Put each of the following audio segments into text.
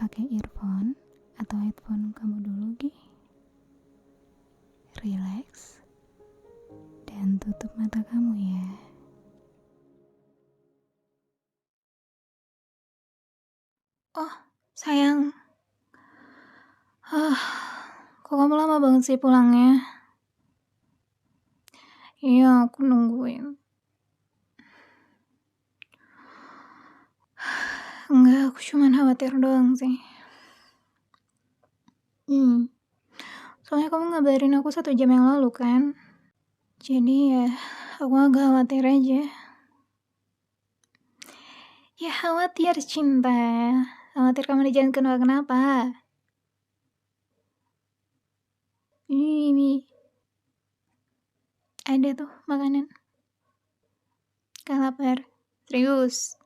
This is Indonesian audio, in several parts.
pakai earphone atau headphone kamu dulu, Gi. Relax dan tutup mata kamu ya. Oh, sayang. Kok kamu lama banget sih pulangnya? Iya, aku nungguin. Enggak, aku cuma khawatir doang sih. Soalnya kamu ngabarin aku 1 jam yang lalu kan. Jadi ya, aku agak khawatir aja. Ya khawatir cinta. Khawatir kamu di jalan kenapa-kenapa. Ini. Ada tuh makanan. Gak lapar. Serius.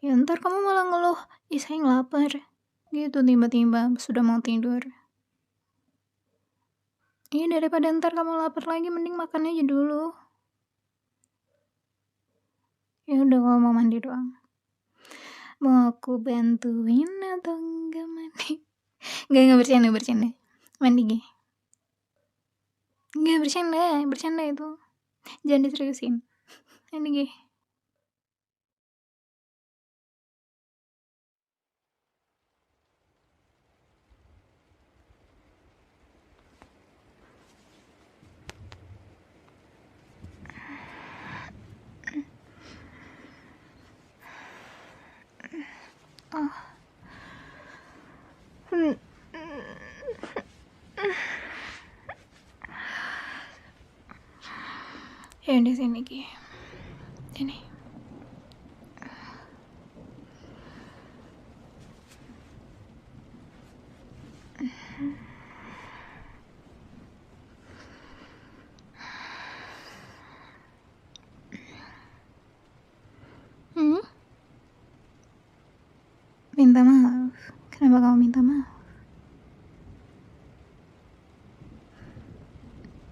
Ya ntar kamu malah ngeluh, ih saya lapar. Gitu tiba-tiba sudah mau tidur. Iya daripada ntar kamu lapar lagi mending makan aja dulu. Ya udah kalau mau mandi doang. Mau aku bantuin atau enggak mandi? Enggak bercanda. Mandi Gi. Enggak bercanda itu. Jangan diseriusin. Mandi Gi. Ya udah sini Gi. Sini. Minta maaf. Kenapa kamu minta maaf?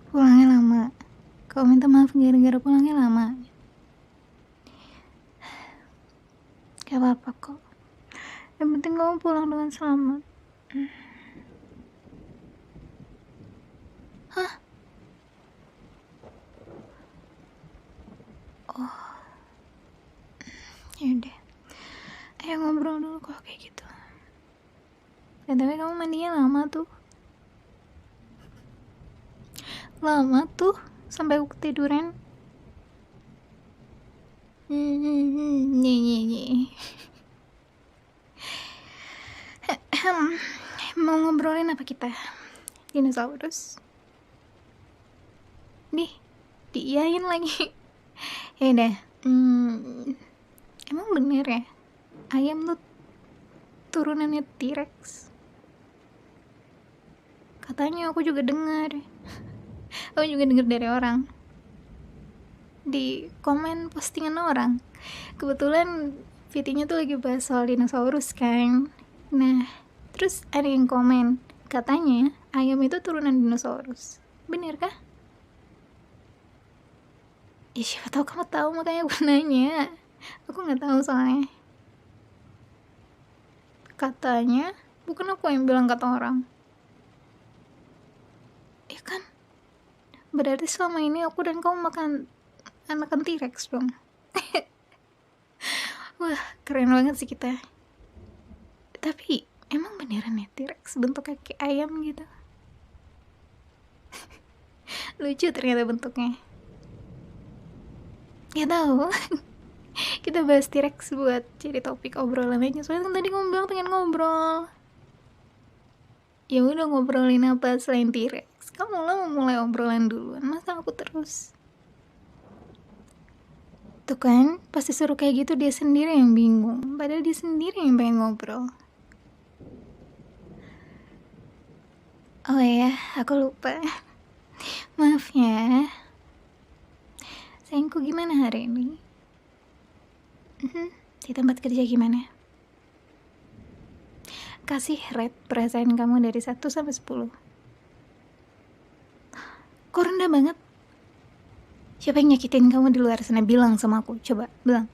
Pulangnya lama. Kau minta maaf gara-gara pulangnya lama. Gak apa-apa kok. Yang penting kamu pulang dengan selamat. Hah? Oh. Yaudah. Ayo ngobrol dulu kalau kayak gitu. Dan tapi kamu mandinya lama tuh. Sampai aku ketiduran. Mau ngobrolin apa kita? Dinosaurus? Diiyain lagi. Ya udah. Emang bener ya? Ayam tuh turunannya T-Rex. Katanya aku juga dengar. Aku juga dengar dari orang. Di komen postingan orang. Kebetulan VT-nya tuh lagi bahas soal dinosaurus kan. Nah, terus ada yang komen, katanya ayam itu turunan dinosaurus. Bener kah? Ya siapa tahu kamu tahu makanya aku nanya. Aku nggak tahu soalnya. Katanya, bukan aku yang bilang kata orang. Ya kan? Berarti selama ini aku dan kamu makan T-Rex dong. Wah, keren banget sih kita. Tapi emang beneran ya T-Rex bentuknya kayak ayam gitu? Lucu ternyata bentuknya. Gak tahu. Kita bahas T-Rex buat jadi topik obrolan aja. Soalnya kan tadi kamu bilang pengen ngobrol. Ya udah ngobrolin apa selain T-Rex? Kamu lah mau mulai obrolan duluan. Masa aku terus? Tuh kan, pasti suruh kayak gitu dia sendiri yang bingung. Padahal dia sendiri yang pengen ngobrol. Oh ya, aku lupa. Maaf ya. Sayangku gimana hari ini? Di tempat kerja gimana? Kasih rate perasaan kamu dari 1 sampai 10. Kok rendah banget? Siapa yang nyakitin kamu di luar sana? Bilang sama aku, coba bilang.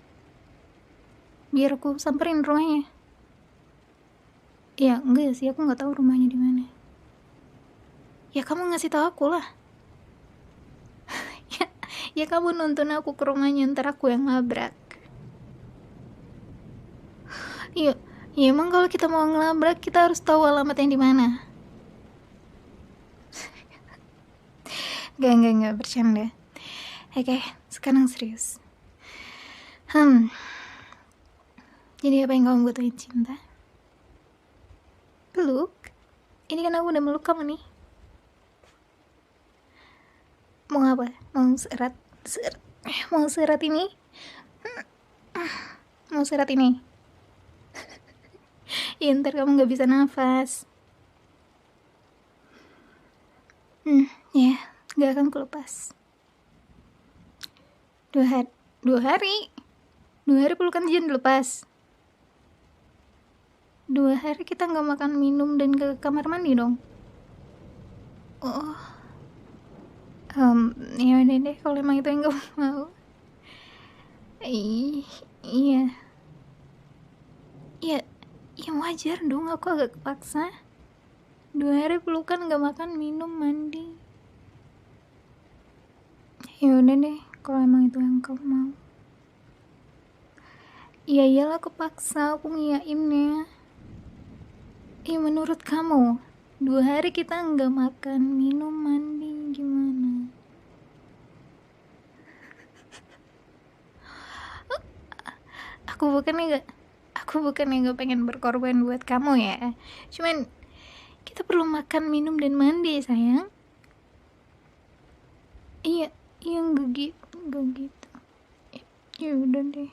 Biar aku samperin rumahnya. Ya enggak sih, aku nggak tahu rumahnya di mana. Ya kamu ngasih tahu aku lah. Ya, ya kamu nuntun aku ke rumahnya, ntar aku yang nabrak. Iya, ya emang kalau kita mau ngelabrak kita harus tahu alamatnya di mana. Gak bercanda. Oke, sekarang serius. Jadi apa yang kamu butuhin, cinta? Peluk? Ini kan aku udah meluk kamu nih. Mau apa? Mau serat? Mau serat ini? Mau serat ini? Ya ntar kamu gak bisa nafas. Ya, gak akan kulepas. 2 hari? 2 hari pelukan jangan dilepas. 2 hari kita gak makan, minum, dan ke kamar mandi dong. Oh, ya udah deh kalau emang itu yang kamu mau. Iya. Ya wajar dong, aku agak kepaksa. 2 hari pelukan, gak makan, minum, mandi. Ya udah deh kalau emang itu yang kamu mau. Ya iyalah kepaksa, aku ngiyainnya. Menurut kamu 2 hari kita nggak makan, minum, mandi, gimana? Aku bukannya nggak pengen berkorban buat kamu ya. Cuman kita perlu makan, minum, dan mandi, sayang. Iya nggak gitu. Ya udah deh.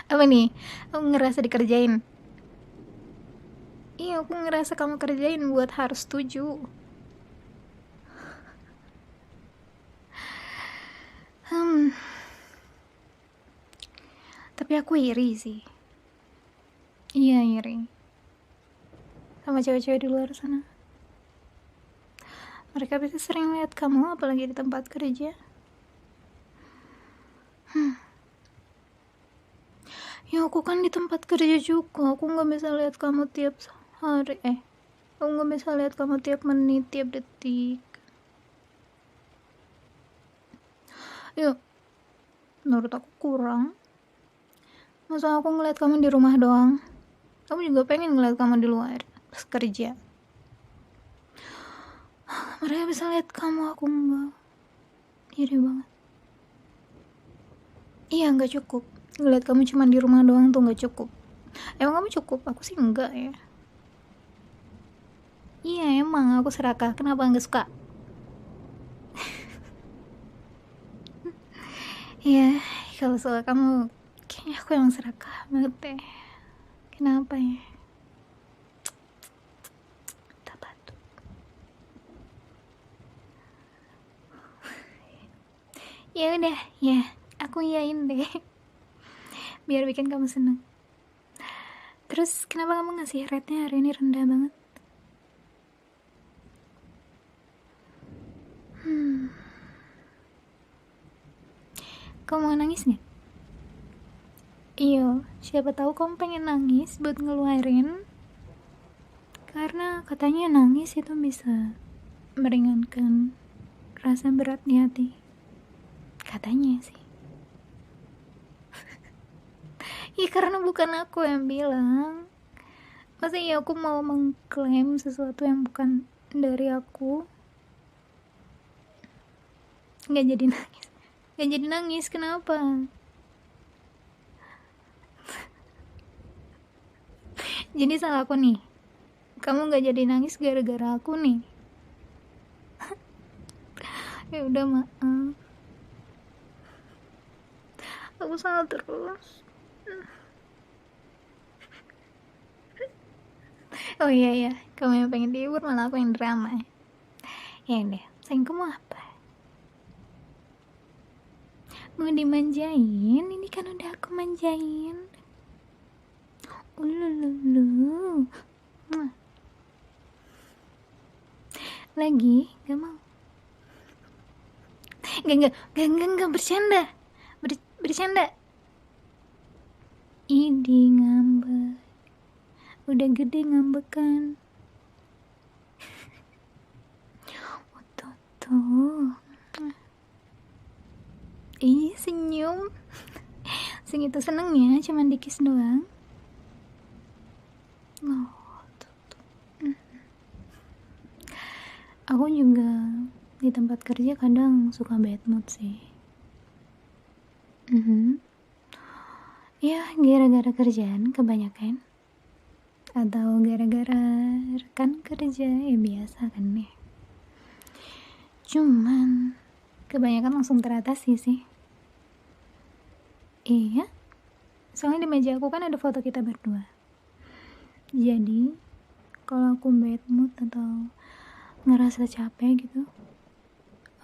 Apa nih? Aku ngerasa dikerjain. Iya, aku ngerasa kamu kerjain buat harus setuju. Tapi aku iri sih. Iya, iri sama cewek-cewek di luar sana. Mereka bisa sering lihat kamu, apalagi di tempat kerja. Ya aku kan di tempat kerja juga, aku nggak bisa lihat kamu tiap hari. Aku nggak bisa lihat kamu tiap menit, tiap detik. Ya, menurut aku kurang. Masa aku ngeliat kamu di rumah doang? Kamu juga pengen ngeliat kamu di luar pas kerja. Mereka bisa lihat kamu, aku enggak. Iri banget. Iya, nggak cukup. Ngeliat kamu cuma di rumah doang tuh nggak cukup. Emang kamu cukup? Aku sih enggak ya. Iya, emang aku serakah. Kenapa nggak suka? Iya, kalau soal kamu, kayaknya aku yang serakah banget deh. Kenapa ya? Tak patut. Ya udah, ya aku iyain deh. Biar bikin kamu seneng. Terus kenapa kamu ngasih rate-nya hari ini rendah banget? Kamu mau nangis gak? Iya, siapa tahu kamu pengen nangis buat ngeluarin. Karena katanya nangis itu bisa meringankan rasa berat di hati. Katanya sih. Ya karena bukan aku yang bilang. Masa iya aku mau mengklaim sesuatu yang bukan dari aku? Gak jadi nangis, kenapa? Jadi salah aku nih. Kamu gak jadi nangis gara-gara aku nih. Ya udah, maaf. Aku salah terus. Oh iya, kamu yang pengen dihibur, malah aku yang drama. Ya deh, sayang kamu apa? Mau dimanjain? Ini kan udah aku manjain. Ulululu. Lagi? Gak mau. Gak, bercanda. Bercanda. Idi ngambek, udah gede ngambekan. Tuh. Ih, senyum. Segitu senengnya cuman dikis doang. Oh, tuh. Aku juga di tempat kerja kadang suka bad mood sih. Ya, gara-gara kerjaan kebanyakan. Atau gara-gara rekan kerja, ya biasa kan nih. Cuman kebanyakan langsung teratasi sih. Iya, soalnya di meja aku kan ada foto kita berdua. Jadi kalau aku bad mood atau ngerasa capek gitu,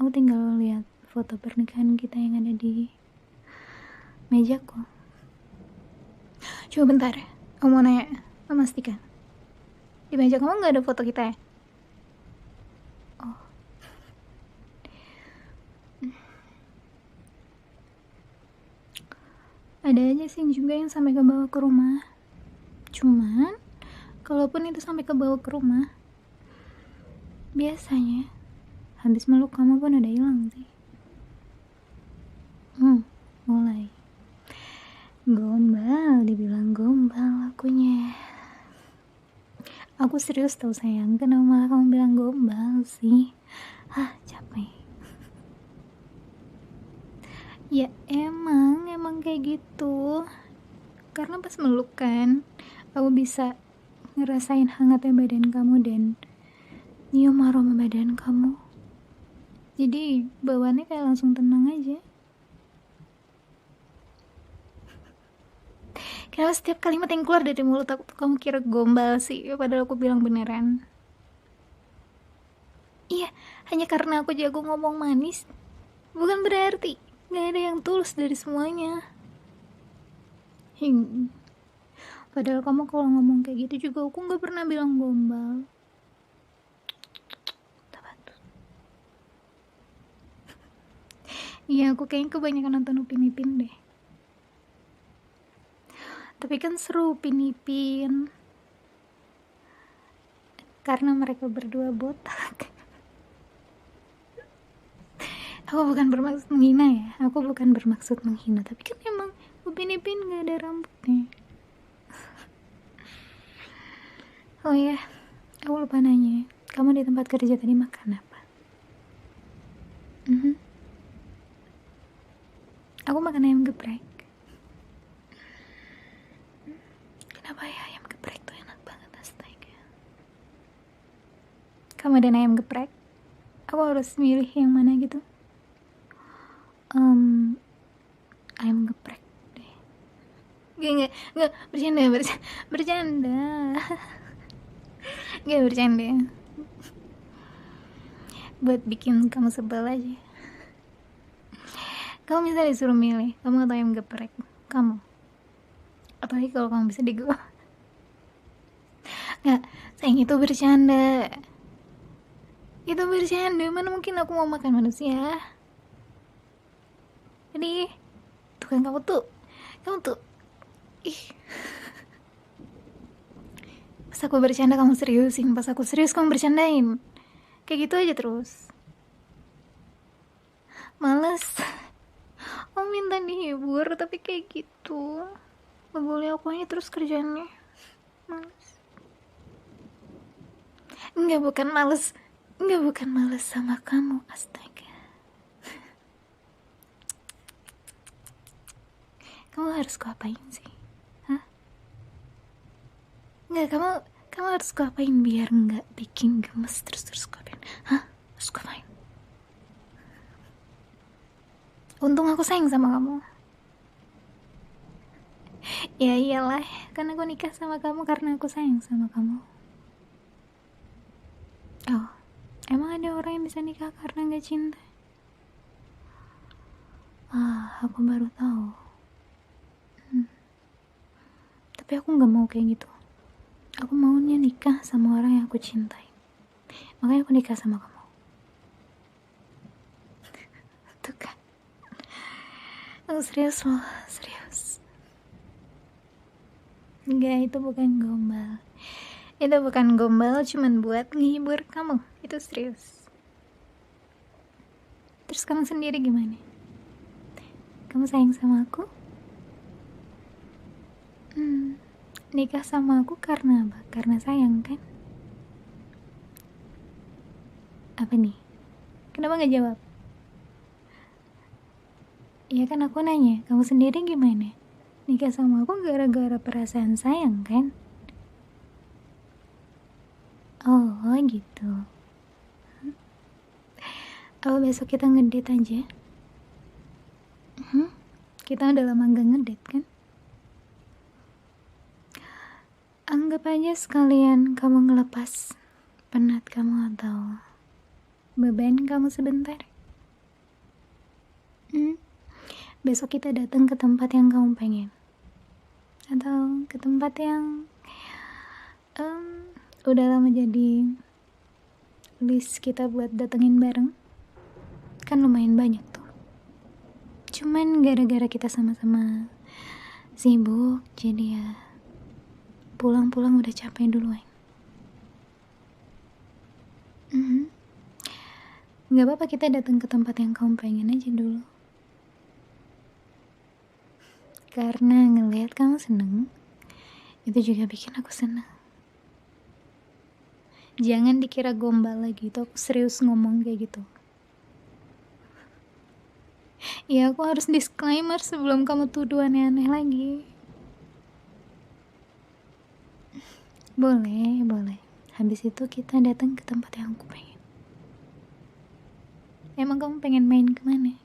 aku tinggal lihat foto pernikahan kita yang ada di mejaku. Coba bentar, aku mau nanya, memastikan di meja kamu nggak ada foto kita ya? Oh. Ada aja sih juga yang sampai ke bawah ke rumah. Cuman kalaupun itu sampai ke bawah ke rumah, biasanya habis meluk kamu pun udah hilang sih. Mulai gombal, dibilang gombal akunya. Aku serius tau sayang, kenapa malah kamu bilang gombal sih? Capek. Ya emang kayak gitu. Karena pas meluk kan, aku bisa ngerasain hangatnya badan kamu dan nyium aroma badan kamu. Jadi bawaannya kayak langsung tenang aja. Kenapa setiap kalimat yang keluar dari mulut aku tuh kamu kira gombal sih, padahal aku bilang beneran. Iya, hanya karena aku jago ngomong manis, bukan berarti gak ada yang tulus dari semuanya. Padahal kamu kalau ngomong kayak gitu juga aku gak pernah bilang gombal. Iya, aku kayaknya kebanyakan nonton Upin Ipin deh. Tapi kan seru Upin Ipin karena mereka berdua botak. Aku bukan bermaksud menghina ya, tapi kan emang Upin Ipin gak ada rambutnya. Oh iya, aku lupa nanya, kamu di tempat kerja tadi makan apa? Aku makan ayam geprek. Kenapa ya ayam geprek tuh enak banget, astaga. Kamu ada ayam geprek? Aku harus milih yang mana gitu? Ayam geprek deh. Gak, bercanda. Gak bercanda. Buat bikin kamu sebel aja. Kamu bisa disuruh milih, kamu atau ayam geprek? Kamu. Apalagi kalau kamu bisa digo. Gak, sayang, itu bercanda. Itu bercanda, mana mungkin aku mau makan manusia. Jadi tuh kan kamu tuh pas aku bercanda kamu seriusin, pas aku serius kamu bercandain. Kayak gitu aja terus. Males. Kamu minta dihibur tapi kayak gitu. Gak boleh aku aja terus kerjaannya. Males. Enggak, bukan males sama kamu, astaga. Kamu harus kuapain sih? Enggak, kamu harus kuapain biar nggak bikin gemes terus kuapain? Harus kuapain? Untung aku sayang sama kamu. Ya iyalah, kan aku nikah sama kamu karena aku sayang sama kamu. Oh, emang ada orang yang bisa nikah karena nggak cinta? Aku baru tahu. Tapi aku nggak mau kayak gitu. Aku maunya nikah sama orang yang aku cintai. Makanya aku nikah sama kamu. Tuh kan. Aku serius loh, serius. Enggak, itu bukan gombal. Itu bukan gombal, cuman buat ngehibur kamu. Itu serius. Terus kamu sendiri gimana? Kamu sayang sama aku? Nikah sama aku karena apa? Karena sayang kan? Apa nih? Kenapa gak jawab? Ya kan aku nanya, kamu sendiri gimana? Nikah sama aku gara-gara perasaan sayang kan? Oh gitu. Apa besok kita ngedate aja? Kita udah lama gak ngedate kan? Anggap aja sekalian kamu ngelepas penat kamu atau beban kamu sebentar. Besok kita datang ke tempat yang kamu pengen, atau ke tempat yang udah lama jadi list kita buat datengin bareng. Kan lumayan banyak tuh. Cuman gara-gara kita sama-sama sibuk, jadi ya pulang-pulang udah capek duluan. Gak apa-apa, kita datang ke tempat yang kamu pengen aja dulu. Karena ngelihat kamu seneng, itu juga bikin aku seneng. Jangan dikira gombal lagi, itu aku serius ngomong kayak gitu. Ya aku harus disclaimer sebelum kamu tuduh aneh-aneh lagi. Boleh. Habis itu kita datang ke tempat yang aku pengen. Emang kamu pengen main kemana?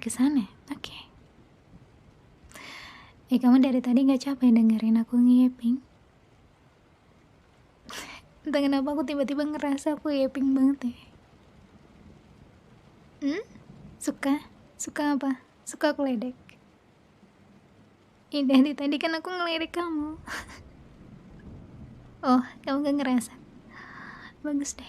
Ke sana. Oke. Kamu dari tadi gak capek dengerin aku ngeyeping? Entah kenapa aku tiba-tiba ngerasa aku ngeyeping banget ya. Suka apa? Suka aku ledek? Dari tadi kan aku ngelirik kamu. Oh, kamu gak ngerasa? Bagus deh.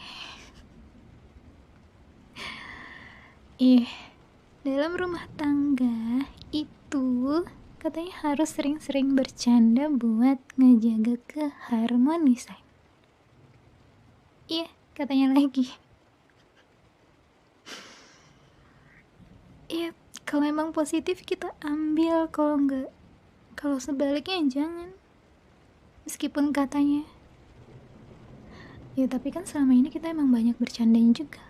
Dalam rumah tangga itu katanya harus sering-sering bercanda buat ngejaga keharmonisan. Katanya lagi. Kalau emang positif kita ambil, kalau enggak, kalau sebaliknya jangan. Meskipun katanya, tapi kan selama ini kita emang banyak bercandanya juga.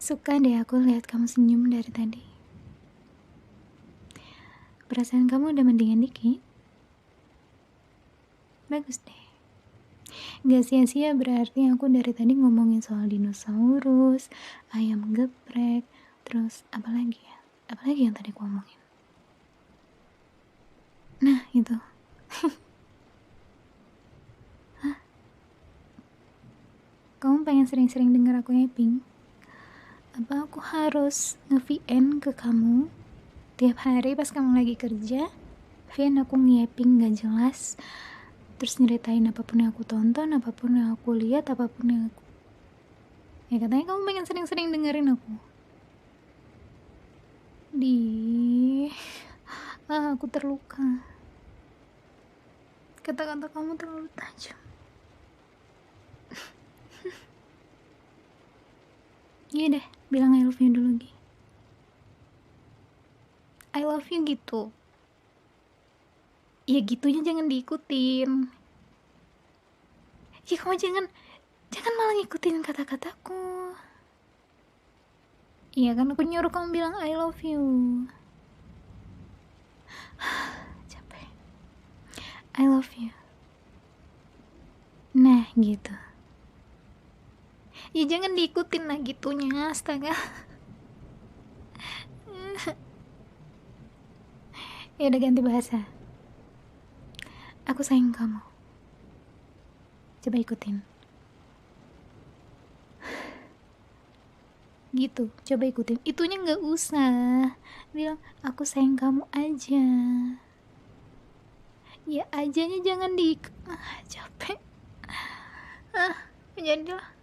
Suka deh aku lihat kamu senyum dari tadi. Perasaan kamu udah mendingan dikit. Bagus deh. Gak sia-sia berarti aku dari tadi ngomongin soal dinosaurus, ayam geprek, terus apa lagi yang tadi aku ngomongin? Nah itu. Kamu pengen sering-sering denger aku ngeping? Apa aku harus nge-VN ke kamu tiap hari pas kamu lagi kerja? VN aku ngeping gak jelas, terus nyeritain apapun yang aku tonton, apapun yang aku lihat, apapun yang aku... katanya kamu pengen sering-sering dengerin aku. Aku terluka. Kata-kata kamu terlalu tajam. Iya deh, bilang I love you dulu, Gi. I love you gitu. Ya gitunya jangan diikutin. Ya kamu jangan malah ngikutin kata-kataku. Iya kan aku nyuruh kamu bilang I love you. Capek. I love you. Nah gitu. Ya jangan diikutin lah gitunya, astaga. Ya udah ganti bahasa. Aku sayang kamu. Coba ikutin. Gitu, coba ikutin. Itunya gak usah. Bilang, aku sayang kamu aja. Ya ajanya jangan capek. Jadilah.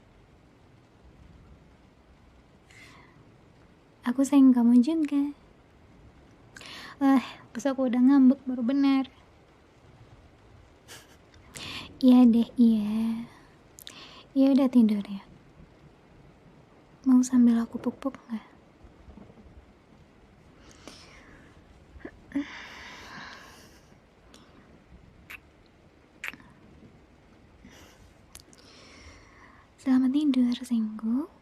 Aku sayang kamu juga. Pas aku udah ngambek baru benar. Iya deh, iya. Iya udah tidur ya. Mau sambil aku puk-puk nggak? Selamat tidur, sayangku.